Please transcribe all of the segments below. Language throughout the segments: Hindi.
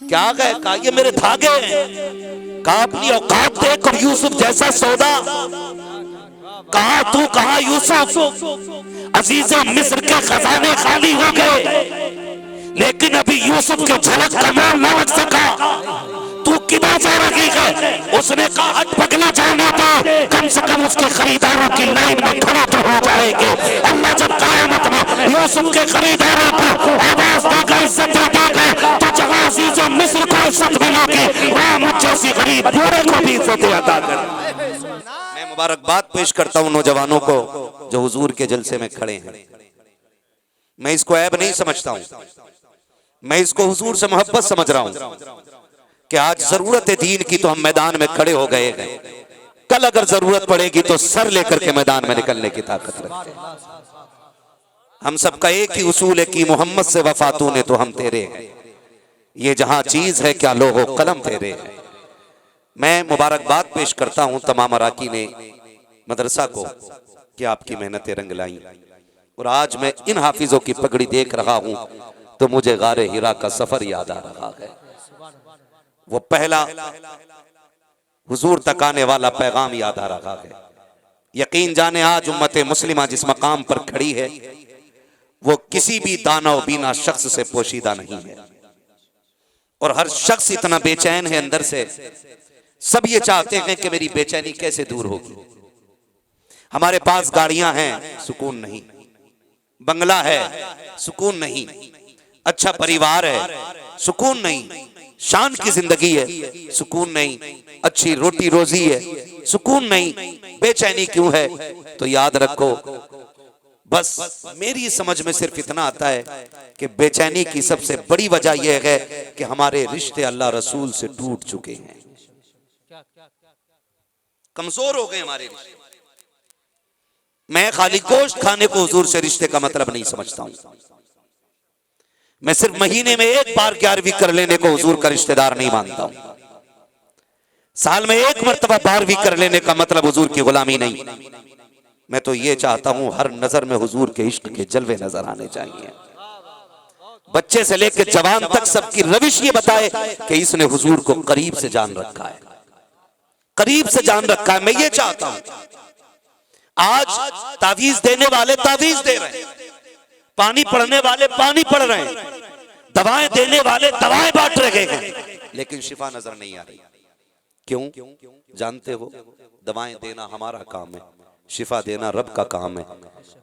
क्या गए? कहा ये मेरे धागे हैं। कहा अपनी औकात देख और यूसुफ जैसा सौदा। कहा तू कहा यूसुफ, अजीज़े मिस्र के खजाने खाली हो गए, लेकिन अभी यूसुफ के झलक का मोल न लग सका। तू किधर जा रही है? उसने कहा हट पगला, जाने दो, कम से कम उसके खरीदारों की लाइन में खड़े तो हो जाएंगे। अल्लाह जब क़यामत में यूसुफ के खरीदारों को आवाज देकर इज्जत देगा तो जहां अजीज़ों मिस्र को इज्जत मिलेगी, वहां मुझ जैसी गरीब बूढ़े को भी इज्जत अता कर। मैं मुबारकबाद पेश करता हूं नौजवानों को जो हुजूर के जलसे में खड़े हैं। मैं इसको ऐब नहीं समझता हूं, मैं इसको हुजूर से मोहब्बत समझ रहा हूं कि आज जरूरत है दीन की तो हम मैदान में खड़े हो गए हैं। कल अगर जरूरत पड़ेगी तो सर लेकर के मैदान में निकलने की ताकत रखते हैं। हम सबका एक ही उसूल है कि मोहम्मद से वफा तूने तो हम तेरे हैं, ये जहां चीज है क्या लोगो कलम तेरे हैं। मैं मुबारकबाद पेश करता हूं तमाम अराकीन मदरसा को कि आपकी मेहनतें रंग लाई। और आज मैं इन हाफिजों की पगड़ी देख रहा हूं तो मुझे गारे हिरा का सफर याद आ रहा है। वो पहला हुजूर तक आने वाला पैगाम याद आ रहा है। यकीन जाने आज उम्मत मुस्लिमा जिस मकाम पर खड़ी है वो किसी भी दानव बीना शख्स से पोशीदा नहीं है। और हर शख्स इतना बेचैन है अंदर से, सब ये चाहते हैं कि मेरी बेचैनी कैसे दूर होगी। हमारे पास गाड़ियां हैं, सुकून नहीं, बंगला है, सुकून नहीं, अच्छा परिवार है, सुकून नहीं, शान की जिंदगी है, सुकून नहीं, अच्छी रोटी रोजी है, सुकून नहीं। बेचैनी क्यों है? तो याद रखो, बस मेरी समझ में सिर्फ इतना आता है कि बेचैनी की सबसे बड़ी वजह यह है कि हमारे रिश्ते अल्लाह रसूल से टूट चुके हैं, कमजोर हो गए हमारे रिश्ते। मैं खाली गोश्त खाने को हुजूर से रिश्ते का मतलब नहीं समझता हूं। मैं सिर्फ महीने में एक बार 11वीं कर लेने को हुजूर का रिश्तेदार नहीं मानता हूं। साल में एक मर्तबा 12वीं कर लेने का मतलब हुजूर की गुलामी नहीं। मैं तो ये चाहता हूं हर नजर में हुजूर के इश्क के जलवे नजर आने चाहिए। बच्चे से लेकर जवान तक सबकी रविश ये बताए कि इसने हुजूर को करीब से जान रखा है, करीब से जान रखा है। मैं ये चाहता हूं आज तावीज देने वाले तावीज दे रहे हैं, पानी पढ़ने वाले पानी पढ़ रहे हैं, दवाएं देने वाले दवाएं बांट रहे हैं, लेकिन शिफा नजर नहीं आ रही। क्यों? जानते हो, दवाएं देना हमारा काम है, शिफा देना रब का काम है।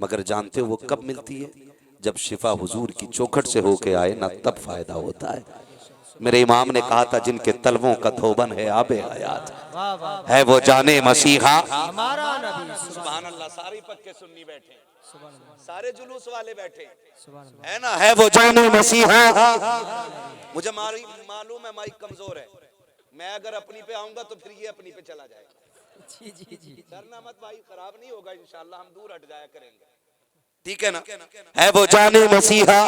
मगर जानते हो वो कब मिलती है? जब शिफा हुजूर की चौखट से होके आए ना, तब फायदा होता है। मेरे इमाम ने कहा था जिनके तलवों का धोबन है आबे हयात है वो जाने मसीहा हमारा नबी। सुभान अल्लाह। सारे पक्के सुन्नी बैठे, सारे जुलूस वाले बैठे है ना, है वो जाने मसीहा। मुझे मालूम है माइक कमजोर है, मैं अगर अपनी पे आऊंगा तो फिर ये अपनी पे चला जाएगा। जी जी जी, डरना मत भाई, खराब नहीं होगा इंशाल्लाह, हम दूर हट जाया करेंगे, ठीक है ना। है वो जाने मसीहा।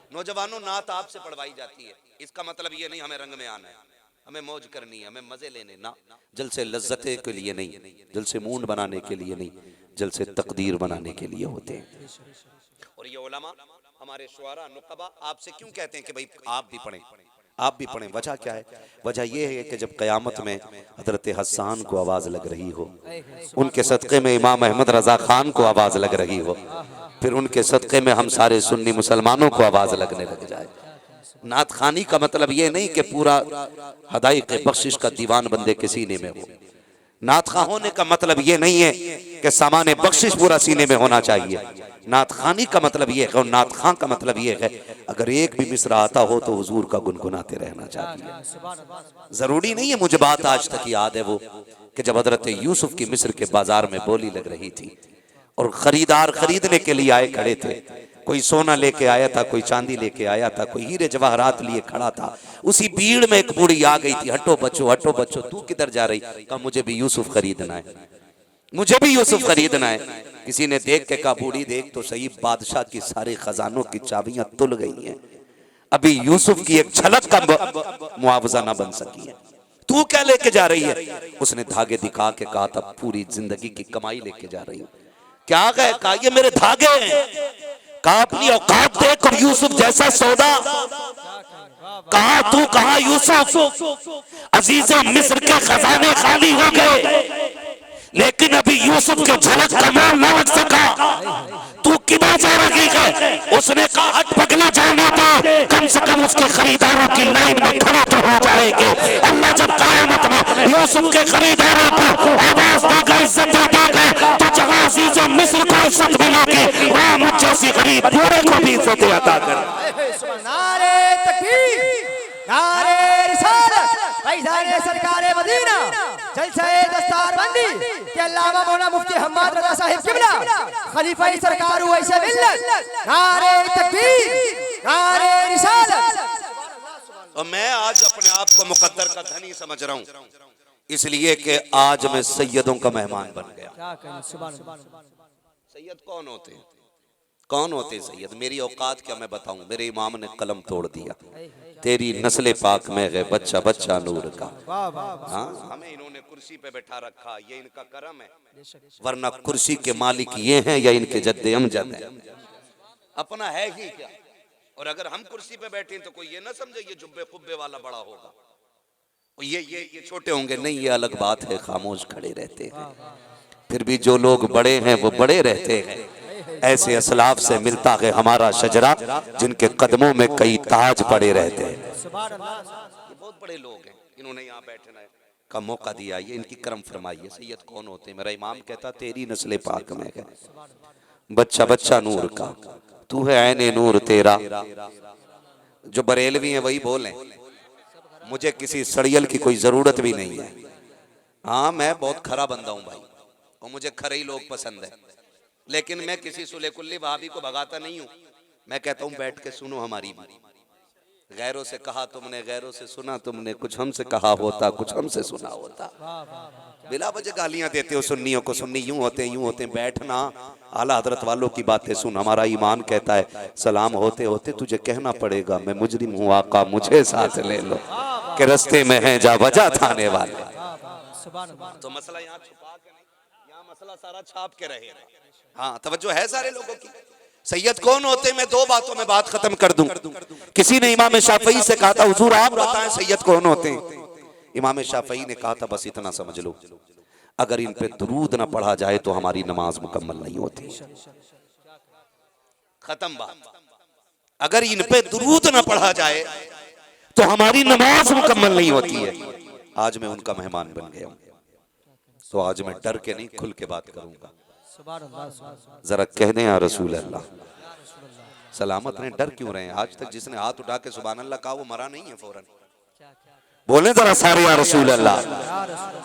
नौजवानों, नात आपसे पढ़वाई जाती है, इसका मतलब ये नहीं हमें रंग में आना है, हमें मौज करनी है, हमें मजे लेने ना। जल से लज्जते के लिए नहीं, जल से मूड बनाने के लिए नहीं, जल से तकदीर बनाने के लिए होते हैं। और ये उलमा हमारे शुआरा नुकबा आपसे क्यों कहते हैं कि भाई आप भी पढ़ें, आप भी पढ़ें? वजह क्या है? वजह यह है कि जब क़यामत में हजरत हसन को आवाज़ लग रही हो, उनके सदक़े में इमाम अहमद रज़ा खान को आवाज़ लग रही हो, फिर उनके सदक़े में हम सारे सुन्नी मुसलमानों को आवाज़ लगने लग जाए। नात खानी का मतलब ये नहीं कि पूरा हदाइक़ बख्शिश का दीवान बंदे के सीने में हो। नात खां होने का मतलब ये नहीं है कि सामान बख्शिश पूरा सीने में होना चाहिए। नात खानी का मतलब ये है, और नात खां का मतलब ये है अगर एक भी मिसरा आता हो तो हुजूर का गुनगुनाते रहना चाहिए। जरूरी नहीं है, मुझे बात आज तक याद है वो कि जब हजरत यूसुफ की मिस्र के बाजार में बोली लग रही थी और खरीदार खरीदने के लिए आए खड़े थे, कोई सोना लेके आया था, कोई चांदी लेके आया था, कोई हीरे जवाहरात लिए खड़ा था। उसी भीड़ में एक बूढ़ी आ गई थी, हटो बच्चो हटो बच्चो, तू किधर जा रही? कहा मुझे भी यूसुफ खरीदना है, मुझे भी यूसुफ खरीदना है। किसी ने देख के कहा बूढ़ी देख तो सही, बादशाह की सारे खजानों की चाबियां तुल गई हैं, अभी यूसुफ की एक झलक का मुआवजा ना बन सकी है, तू क्या लेके जा रही है? उसने धागे दिखा के कहा था पूरी जिंदगी की कमाई लेके जा रही हूँ। क्या गए? कहा ये मेरे धागे हैं। कहा अपनी औकात देख और यूसुफ जैसा सौदा। कहा तू कहा यूसुफ, अजीजा मिस्र के खजाने खाली हो गए, लेकिन अभी यूसुफ के झलक का मोल न लग सका। तू किधर जा रही है? उसने कहा हट पगला, जाने दो, कम से कम उसके खरीदारों की लाइन में खड़े तो हो जाएंगे। अल्लाह जब क़यामत में यूसुफ के खरीदारों को आवाज देगा, इज्जत देगा, तो जहां अजीजों मिस्र को इज्जत मिलेगी, वहां मुझ जैसी गरीब पूरे को भी इज्जत अता कर। नारे तकबीर, नारे रिसालत, फैज़ाने सरकारे मदीना, जलसाए दस्तारबंदी के अल्लामा मौलाना मुफ्ती हम्माद रज़ा साहिब किबला, खलीफा सरकार वैसे मिल्लत, नारे तकबीर, नारे रिसालत। और मैं आज अपने आप को मुकद्दर का धनी समझ रहा हूँ, इसलिए कि आज मैं सैयदों का मेहमान बन गया। सैयद कौन होते हैं? कौन होते सैयद? मेरी औकात क्या मैं बताऊं? मेरे इमाम ने कलम तोड़ दिया, तेरी नस्ल पाक में है बच्चा बच्चा नूर का। हाँ, हमें इन्होंने कुर्सी पे बैठा रखा, ये इनका करम है, वरना कुर्सी के मालिक ये हैं या इनके जद्दे अमजद हैं? अपना है ही क्या? और अगर हम कुर्सी पे बैठे तो कोई ये ना समझे ये जुब्बे खुब्बे वाला बड़ा होगा, ये छोटे होंगे। नहीं, ये अलग बात है, खामोश खड़े रहते हैं। फिर भी जो लोग बड़े हैं वो बड़े रहते हैं। ऐसे असलाफ से मिलता है हमारा शजरा, जिनके कदमों में कई ताज पड़े रहते हैं। ये बहुत बड़े लोग हैं, इन्होंने यहाँ बैठना का मौका दिया, ये इनकी करम फरमाइए। सैयद कौन होते हैं? मेरा इमाम कहता तेरी नस्ल पाक में है बच्चा बच्चा नूर का, तू है ऐने नूर तेरा। जो बरेलवी हैं वही बोलें, मुझे किसी सड़ियल की कोई जरूरत भी नहीं है। हाँ, मैं बहुत खरा बंदा हूँ भाई, और मुझे खरे ही लोग पसंद है, लेकिन मैं किसी सुले कुल्ली वहाबी को भगाता नहीं हूँ। मैं कहता हूँ बैठ के सुनो हमारी बात। गैरों से कहा तुमने, गैरों से सुना तुमने, कुछ हमसे कहा होता, कुछ हमसे सुना होता। बिला वजह गालियां देते हो सुन्नियों को, सुन्नी यूं होते हैं यूं होते हैं। बैठना, आला हजरत वालों की बातें सुन। हमारा ईमान कहता है सलाम होते होते तुझे कहना पड़ेगा मैं मुजरिम हूँ आका मुझे साथ ले लो, कि रस्ते में है जा वजह थाने वाले। तो मसला यहाँ छुपा के नहीं, यहाँ मसला सारा छाप के रहेगा। हाँ, तवज्जो है सारे लोगों की। सैयद कौन होते? मैं दो बातों में बात खत्म कर दूं। किसी ने इमाम शाफई से कहा था हुजूर आप बताएं सैयद कौन होते हैं? इमाम शाफई ने कहा था बस इतना समझ लो, अगर इन पे दुरूद ना पढ़ा जाए तो हमारी नमाज मुकम्मल नहीं होती। खत्म बात। अगर इन पे दुरूद ना पढ़ा जाए तो हमारी नमाज मुकम्मल नहीं होती है। आज मैं उनका मेहमान बन गया हूं, तो आज मैं डर के नहीं खुल के बात करूंगा। जरा कह दें या रसूल अल्लाह। सलामत ने डर क्यों रहे हैं? आज तक जिसने हाथ उठा के सुभान अल्लाह कहा वो मरा नहीं है फौरन। बोले जरा सारे या रसूल अल्लाह,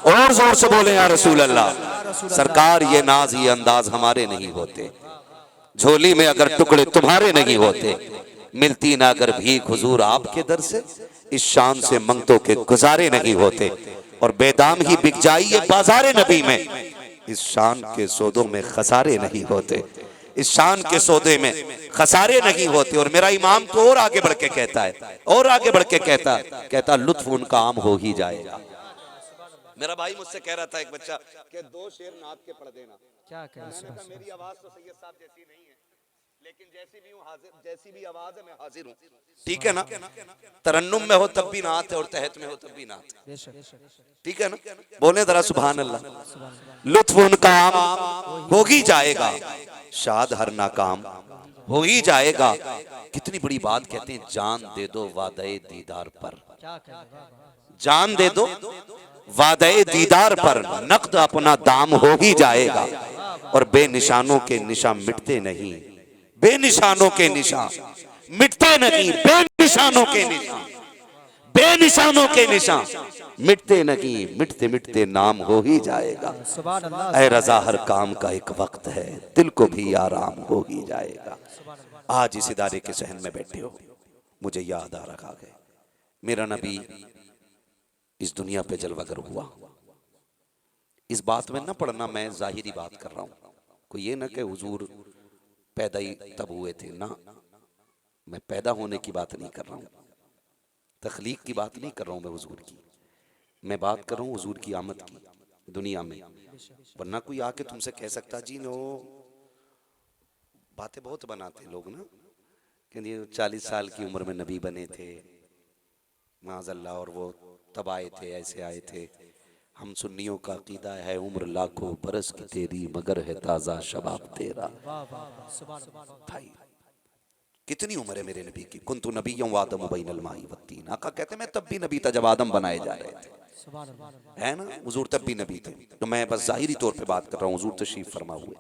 और जोर से बोले या रसूल अल्लाह। सरकार ये नाज ये अंदाज हमारे नहीं होते, झोली में अगर टुकड़े तुम्हारे नहीं होते, मिलती ना अगर भीख हुजूर आपके दर से, इस शान से मंगतों के गुजारे नहीं होते। और बेदाम ही बिक जाइए बाजारे नबी में, इस शान के सौदों में खसारे नहीं होते, इस शान के सौदे में खसारे नहीं होते। और मेरा इमाम तो और आगे बढ़ के कहता है, और आगे बढ़ के कहता लुत्फ उनका आम हो ही जाएगा। मेरा भाई मुझसे कह रहा था एक बच्चा कि दो शेर नात के पढ़ देना। क्या मेरी आवाज तो सैयद साहब जैसी नहीं है, लेकिन जैसी भी हूँ हाजिर, जैसी भी आवाज है मैं हाजिर हूँ, ठीक है ना? तरन्नुम में हो तब भी नात है और तहत में हो तब भी नात है, ठीक है ना? बोले जरा सुभान अल्लाह। लुत्फ उनका आम हो ही जाएगा, शाद हर नाकाम हो ही जाएगा। कितनी बड़ी बात कहते हैं, जान दे दो वादे दीदार पर, जान दे दो वादे दीदार पर, नक़द अपना दाम हो ही जाएगा। और बेनिशानों के निशान मिटते नहीं, बेनिशानों के निशान मिटते नहीं, बेनिशानों के निशान, बेनिशानों के निशान मिटते नहीं, मिटते मिटते नाम हो ही जाएगा। ऐ रजा हर काम का एक वक्त है, दिल को भी आराम हो ही जाएगा। आज इस इदारे के सहन में बैठे हो, मुझे याद आ रहा है मेरा नबी इस दुनिया पे जलवागर हुआ। इस बात में ना पढ़ना, मैं जाहिरी बात कर रहा हूँ, कोई ये ना कि हुजूर पैदा ही तब हुए थे ना, मैं पैदा होने की बात नहीं कर रहा हूँ, तख्लीक की बात नहीं कर रहा हूँ मैं हुजूर की, मैं बात कर रहा हूँ हुजूर की आमद की दुनिया में। वरना कोई आके तुमसे कह सकता जी नो, बातें बहुत बनाते लोग ना, कि 40 साल की उम्र में नबी बने थे, माज़अल्लाह। और वो तब आए थे, ऐसे आए थे, हम सुन्नियों का अकीदा है उम्र लाखों बरस की तेरी मगर है ताज़ा शबाब तेरा। भाई कितनी उम्र है मेरे नबी की। कुन्तु नबिय्यन व आदम बैनल माई वत्तीन। आका कहते मैं तब भी नबी था जब आदम बनाए जा रहे थे, है ना, हुजूर तब भी नबी थे। तो मैं बस जाहिरी तौर पे बात कर रहा हूँ, हुजूर तशरीफ फरमा हुए।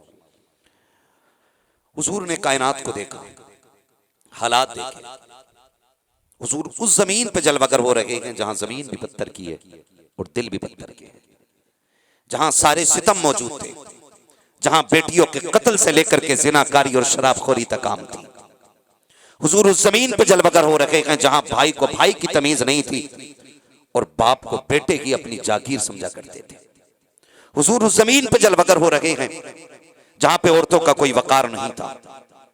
हुजूर ने कायनात को देखा, हालात देखे। हुजूर उस जमीन पे जलवगर हो रहे हैं जहां जमीन भी पत्थर की है और दिल भी पत्थर के हैं, जहां सारे सितम मौजूद थे, जहां बेटियों के कत्ल से लेकर के जिनाकारी और शराबखोरी तक आम थी। हुजूर उस जमीन पे जलवगर हो रहे हैं जहां भाई को भाई की तमीज नहीं थी और बाप को बेटे की अपनी जागीर समझा करते थे। हुजूर उस जमीन पे जलवगर हो रहे हैं जहां पे औरतों का कोई वकार नहीं था,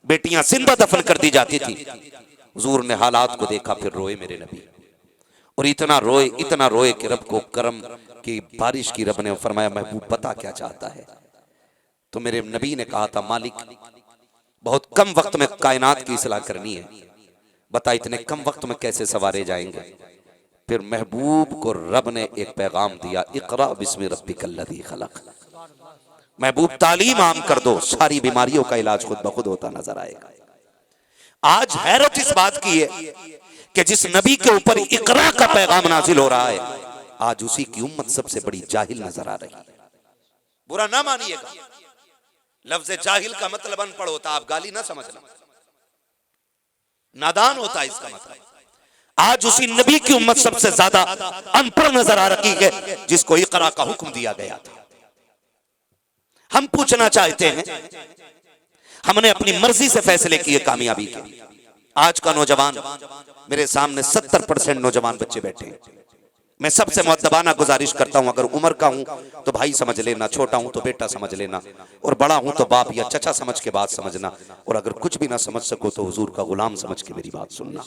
बेटियां जिंदा दफन कर दी जाती थी। हुजूर ने हालात को देखा, फिर रोए मेरे नबी, और इतना रोए कि रब को करम की बारिश की रब ने फरमाया महबूब बता क्या चाहता है। तो मेरे नबी ने कहा था मालिक बहुत कम वक्त में कायनात की इस्लाह करनी है, बता इतने कम वक्त में कैसे सवारे जाएंगे। फिर महबूब को रब ने एक पैगाम दिया, इक़रा बिस्मि रब्बिकल्लज़ी खलक़। महबूब तालीम आम कर दो, सारी बीमारियों का इलाज खुद ब खुद होता नजर आएगा। आज हैरत इस बात की है कि जिस नबी के ऊपर इक़रा का पैगाम नाजिल हो रहा है, आज उसी की उम्मत सबसे बड़ी जाहिल नजर आ रही है। बुरा ना मानिएगा, लफ्ज़ जाहिल का मतलब अनपढ़ होता, आप गाली ना समझना, नादान होता है इसका मतलब। आज उसी नबी की उम्मत सबसे ज्यादा अनपढ़ नजर आ रही है जिसको इक़रा का हुक्म दिया गया था। हम पूछना चाहते हैं, हमने अपनी मर्जी से फैसले किए कामयाबी के। आज का नौजवान, मेरे सामने 70% नौजवान बच्चे बैठे हैं। मैं सबसे मुअद्दबाना गुजारिश करता हूं, अगर उम्र का हूं तो भाई समझ लेना, छोटा हूं तो बेटा समझ लेना, और बड़ा हूं तो बाप या चचा समझ के बात समझना, और अगर कुछ भी ना समझ सको तो हुजूर का गुलाम समझ के मेरी बात सुनना।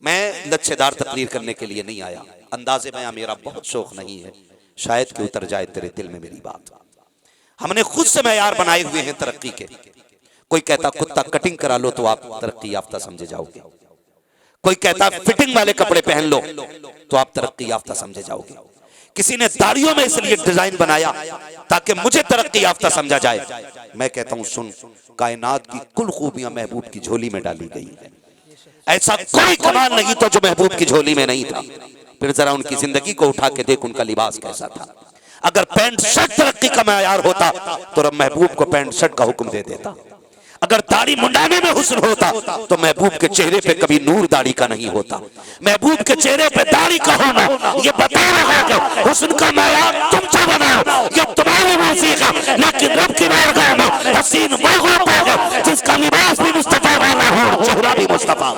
मैं लच्छेदार तकरीर करने के लिए नहीं आया, अंदाज़े बयां मेरा बहुत शौक नहीं है, शायद कि उतर जाए तेरे दिल में मेरी बात। हमने खुद से मेयार बनाए हुए हैं तरक्की के। कोई कहता कुत्ता कटिंग करा लो तो आप तरक्की याफ्ता समझे जाओगे, कोई कहता फिटिंग वाले कपड़े पहन लो तो आप तरक्की याफ्ता समझे जाओगे। किसी ने दाढ़ियों में इसलिए डिजाइन बनाया ताकि मुझे तरक्की याफ्ता समझा जाए। मैं कहता हूं सुन, कायनात की कुल खूबियां महबूब की झोली में डाली गई है, ऐसा कोई कमाल नहीं तो जो महबूब की झोली में नहीं था। फिर जरा उनकी जिंदगी को उठा के देख, उनका लिबास कैसा था। अगर पैंट शर्ट तरक्की का मयार होता तो रब महबूब को पैंट शर्ट का हुक्म दे देता। अगर दाढ़ी मुंडाने में हुस्न होता तो महबूब के चेहरे पे कभी नूर दाढ़ी का नहीं होता। महबूब के चेहरे पे दाढ़ी का होना ये बता रहा है कि हुस्न का मयार तुमसे बनाओ, ये तुम्हारी मर्जी का, लेकिन रब की बारगाह में हसीन वो होता है जिसका लिबास भी मुस्तफा वाला हो, चेहरा भी मुस्तफा।